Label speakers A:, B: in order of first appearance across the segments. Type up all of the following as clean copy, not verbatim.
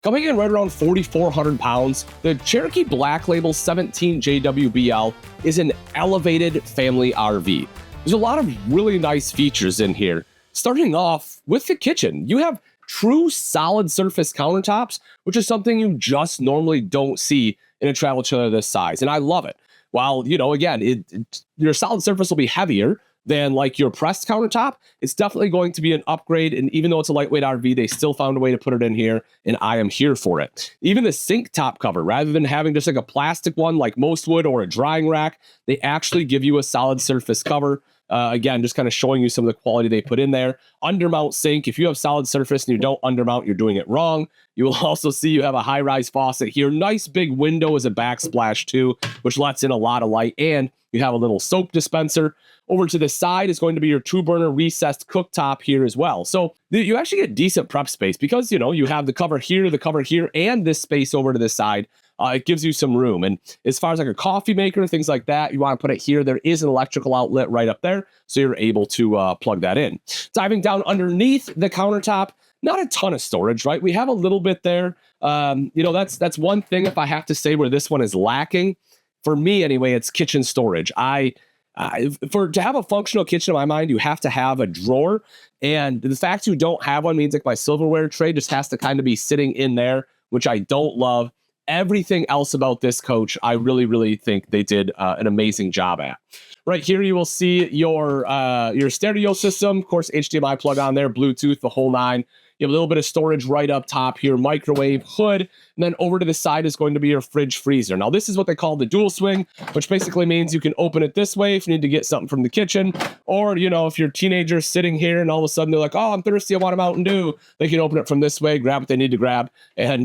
A: Coming in right around 4,400 pounds, the Cherokee Black Label 17JWBL is an elevated family RV. There's a lot of really nice features in here. Starting off with the kitchen, you have true solid surface countertops, which is something you just normally don't see in a travel trailer this size, and I love it. While, again, your solid surface will be heavier than like your pressed countertop, it's definitely going to be an upgrade. And even though it's a lightweight RV, they still found a way to put it in here, and I am here for it. Even the sink top cover, rather than having just like a plastic one like most would or a drying rack, they actually give you a solid surface cover. Again, just kind of showing you some of the quality they put in there. Undermount sink. If you have solid surface and you don't undermount, you're doing it wrong. You will also see you have a high-rise faucet here. Nice big window as a backsplash too, which lets in a lot of light. And you have a little soap dispenser. Over to the side is going to be your 2-burner recessed cooktop here as well. So you actually get decent prep space because, you have the cover here, and this space over to the side. It gives you some room. And as far as like a coffee maker, things like that, you want to put it here. There is an electrical outlet right up there, so you're able to plug that in. Diving down underneath the countertop, not a ton of storage, right? We have a little bit there. That's one thing, if I have to say, where this one is lacking. For me, anyway, it's kitchen storage. To have a functional kitchen, in my mind, you have to have a drawer. And the fact you don't have one means like my silverware tray just has to kind of be sitting in there, which I don't love. Everything else about this coach, I really, really think they did an amazing job at. Right here, you will see your stereo system. Of course, HDMI plug on there, Bluetooth, the whole nine. You have a little bit of storage right up top here, microwave, hood, and then over to the side is going to be your fridge freezer. Now, this is what they call the dual swing, which basically means you can open it this way if you need to get something from the kitchen, or, if your teenager's sitting here and all of a sudden they're like, oh, I'm thirsty, I want a Mountain Dew, they can open it from this way, grab what they need to grab, and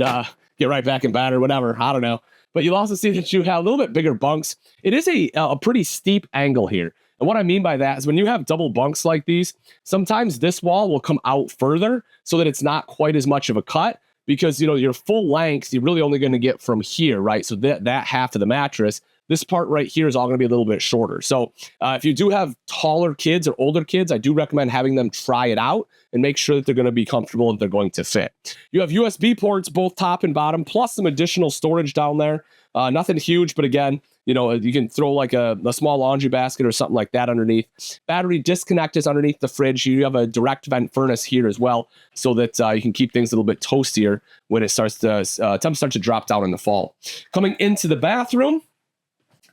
A: get right back in bed or whatever. I don't know. But you'll also see that you have a little bit bigger bunks. It is a pretty steep angle here. And what I mean by that is when you have double bunks like these, sometimes this wall will come out further so that it's not quite as much of a cut because, your full length, you're really only going to get from here, right? So that half of the mattress, this part right here is all going to be a little bit shorter. So if you do have taller kids or older kids, I do recommend having them try it out and make sure that they're going to be comfortable and they're going to fit. You have USB ports, both top and bottom, plus some additional storage down there. Nothing huge, but again, you can throw like a small laundry basket or something like that underneath. Battery disconnect is underneath the fridge. You have a direct vent furnace here as well, so that you can keep things a little bit toastier when it starts to temps start to drop down in the fall. Coming into the bathroom,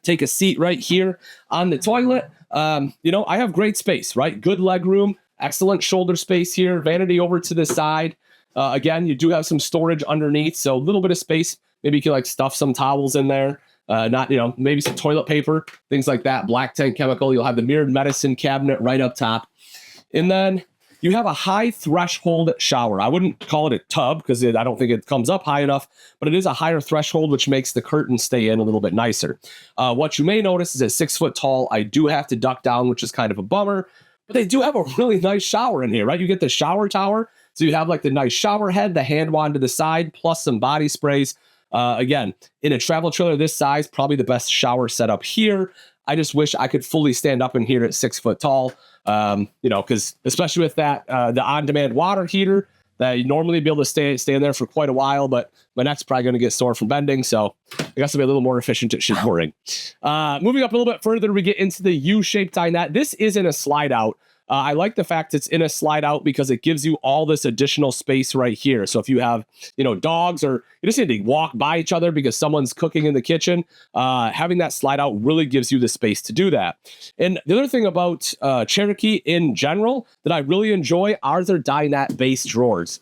A: take a seat right here on the toilet. I have great space, right? Good leg room, excellent shoulder space here. Vanity over to the side. Again, you do have some storage underneath, so a little bit of space. Maybe you can like stuff some towels in there. Maybe some toilet paper, things like that. Black tank chemical. You'll have the mirrored medicine cabinet right up top. And then you have a high threshold shower. I wouldn't call it a tub because I don't think it comes up high enough, but it is a higher threshold, which makes the curtain stay in a little bit nicer. What you may notice is at 6 foot tall, I do have to duck down, which is kind of a bummer, but they do have a really nice shower in here, right? You get the shower tower. So you have like the nice shower head, the hand wand to the side, plus some body sprays. Again, in a travel trailer this size, probably the best shower setup here. I just wish I could fully stand up in here at 6 foot tall, because especially with that, the on-demand water heater that you normally be able to stay in there for quite a while, but my neck's probably going to get sore from bending, so I guess I'll be a little more efficient at showering. Moving up a little bit further, we get into the U-shaped dinette. This isn't a slide out. I like the fact it's in a slide out because it gives you all this additional space right here. So if you have, dogs or you just need to walk by each other because someone's cooking in the kitchen, having that slide out really gives you the space to do that. And the other thing about Cherokee in general that I really enjoy are their dinette base drawers.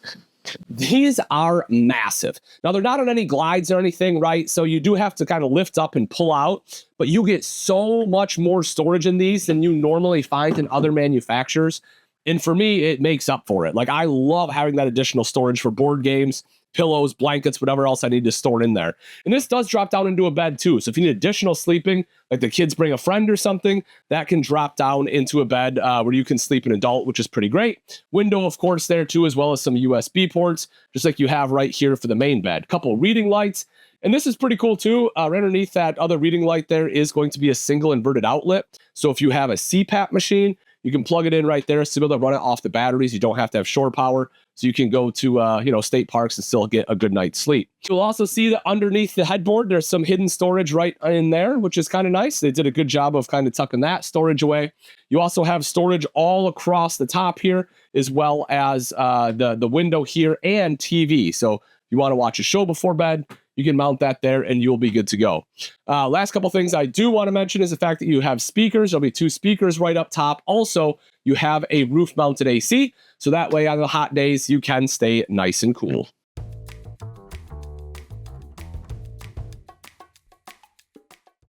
A: These are massive. Now, they're not on any glides or anything, right? So you do have to kind of lift up and pull out, but you get so much more storage in these than you normally find in other manufacturers. And for me, it makes up for it. Like, I love having that additional storage for board games, pillows, blankets, whatever else I need to store in there. And this does drop down into a bed too. So if you need additional sleeping, like the kids bring a friend or something, that can drop down into a bed where you can sleep an adult, which is pretty great. Window, of course, there too, as well as some USB ports, just like you have right here for the main bed. Couple reading lights. And this is pretty cool too. Right underneath that other reading light there is going to be a single inverted outlet. So if you have a CPAP machine, you can plug it in right there, so be able to run it off the batteries. You don't have to have shore power. so you can go to state parks and still get a good night's sleep. You'll also see that underneath the headboard, there's some hidden storage right in there, which is kind of nice. They did a good job of kind of tucking that storage away. You also have storage all across the top here, as well as the window here and TV. So if you want to watch a show before bed, you can mount that there and you'll be good to go. Last couple things I do want to mention is the fact that you have speakers. There'll be 2 speakers right up top. Also, you have a roof mounted AC. So that way on the hot days, you can stay nice and cool.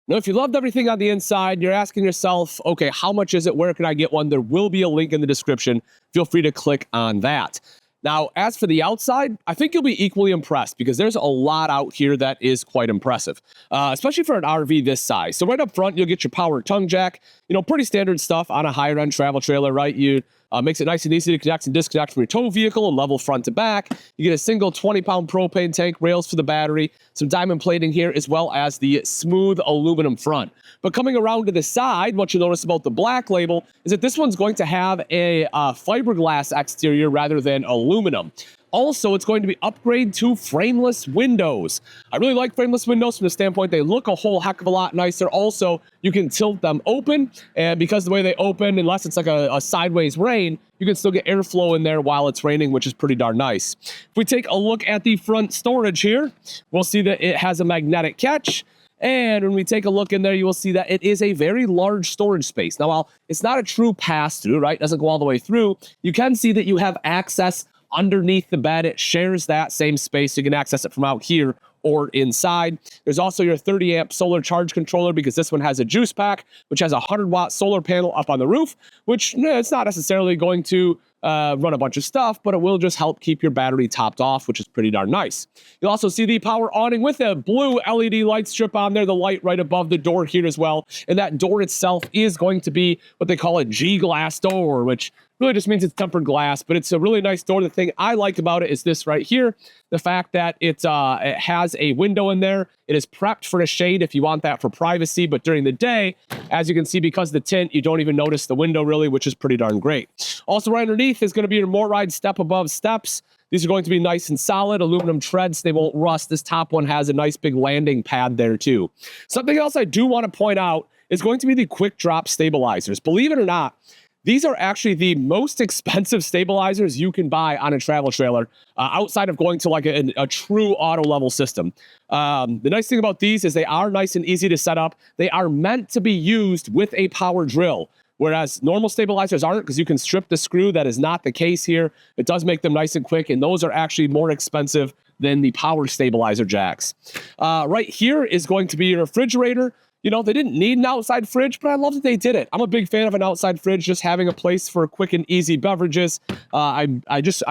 A: Now, if you loved everything on the inside, you're asking yourself, okay, how much is it? Where can I get one? There will be a link in the description. Feel free to click on that. Now, as for the outside, I think you'll be equally impressed because there's a lot out here that is quite impressive, especially for an RV this size. So right up front, you'll get your power tongue jack, pretty standard stuff on a higher end travel trailer, right? You makes it nice and easy to connect and disconnect from your tow vehicle and level front to back. You get a single 20-pound propane tank, rails for the battery, some diamond plating here, as well as the smooth aluminum front. But coming around to the side, what you'll notice about the Black Label is that this one's going to have a fiberglass exterior rather than aluminum. Also, it's going to be upgraded to frameless windows. I really like frameless windows from the standpoint they look a whole heck of a lot nicer. Also, you can tilt them open, and because the way they open, unless it's like a sideways rain, you can still get airflow in there while it's raining, which is pretty darn nice. If we take a look at the front storage here, we'll see that it has a magnetic catch. And when we take a look in there, you will see that it is a very large storage space. Now, while it's not a true pass-through, right, it doesn't go all the way through, you can see that you have access underneath the bed. It shares that same space. You can access it from out here or inside. There's also your 30 amp solar charge controller because this one has a juice pack, which has a 100-watt solar panel up on the roof, which it's not necessarily going to run a bunch of stuff, but it will just help keep your battery topped off, which is pretty darn nice. You'll also see the power awning with a blue LED light strip on there, the light right above the door here as well. And that door itself is going to be what they call a G-glass door, which really just means it's tempered glass, but it's a really nice door. The thing I like about it is this right here, the fact that it has a window in there. It is prepped for a shade if you want that for privacy, but during the day, as you can see, because of the tint, you don't even notice the window really, which is pretty darn great. Also right underneath is going to be your MORryde step above steps. These are going to be nice and solid aluminum treads. They won't rust. This top one has a nice big landing pad there too. Something else I do want to point out is going to be the quick drop stabilizers. Believe it or not, these are actually the most expensive stabilizers you can buy on a travel trailer outside of going to like a true auto level system. The nice thing about these is they are nice and easy to set up. They are meant to be used with a power drill, whereas normal stabilizers aren't because you can strip the screw. That is not the case here. It does make them nice and quick, and those are actually more expensive than the power stabilizer jacks. Right here is going to be your refrigerator. They didn't need an outside fridge, but I love that they did it. I'm a big fan of an outside fridge, just having a place for quick and easy beverages. I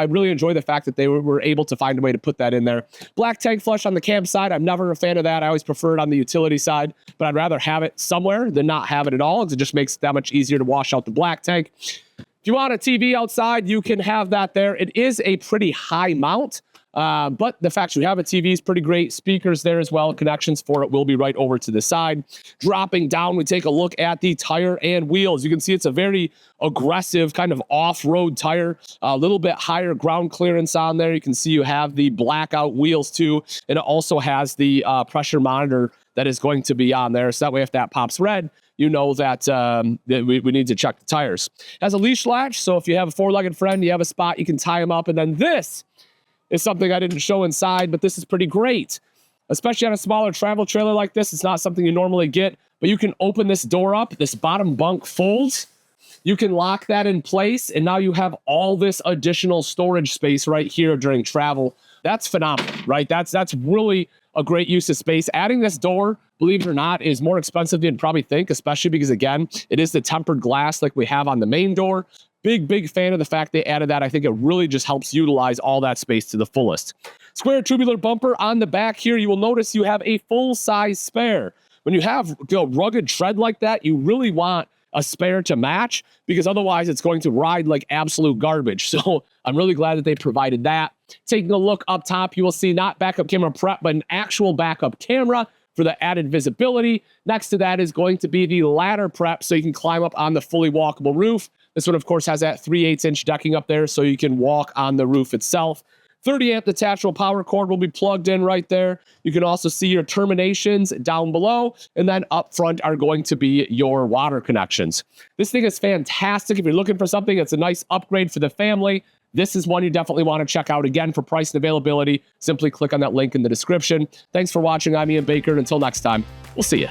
A: really enjoy the fact that they were able to find a way to put that in there. Black tank flush on the camp side. I'm never a fan of that. I always prefer it on the utility side, but I'd rather have it somewhere than not have it at all, because it just makes it that much easier to wash out the black tank. If you want a TV outside, you can have that there. It is a pretty high mount. But the fact you have a TV is pretty great. Speakers there as well. Connections for it will be right over to the side. Dropping down, we take a look at the tire and wheels. You can see it's a very aggressive kind of off-road tire. A little bit higher ground clearance on there. You can see you have the blackout wheels too. And it also has the pressure monitor that is going to be on there. So that way if that pops red, you know that, we need to check the tires. It has a leash latch. So if you have a four-legged friend, you have a spot, you can tie them up. And then this is something I didn't show inside, but this is pretty great, especially on a smaller travel trailer like this. It's not something you normally get, but you can open this door up. This bottom bunk folds. You can lock that in place, and now you have all this additional storage space right here during travel. That's phenomenal, right? That's really a great use of space. Adding this door, believe it or not, is more expensive than you'd probably think, especially because, again, it is the tempered glass like we have on the main door. Big fan of the fact they added that. I think it really just helps utilize all that space to the fullest. Square tubular bumper on the back here. You will notice you have a full-size spare. When you have rugged tread like that, you really want a spare to match, because otherwise it's going to ride like absolute garbage. So I'm really glad that they provided that. Taking a look up top, you will see not backup camera prep, but an actual backup camera for the added visibility. Next to that is going to be the ladder prep, so you can climb up on the fully walkable roof. This one, of course, has that 3/8-inch decking up there so you can walk on the roof itself. 30-amp detachable power cord will be plugged in right there. You can also see your terminations down below, and then up front are going to be your water connections. This thing is fantastic. If you're looking for something that's a nice upgrade for the family, this is one you definitely want to check out. Again, for price and availability, simply click on that link in the description. Thanks for watching. I'm Ian Baker, and until next time, we'll see you.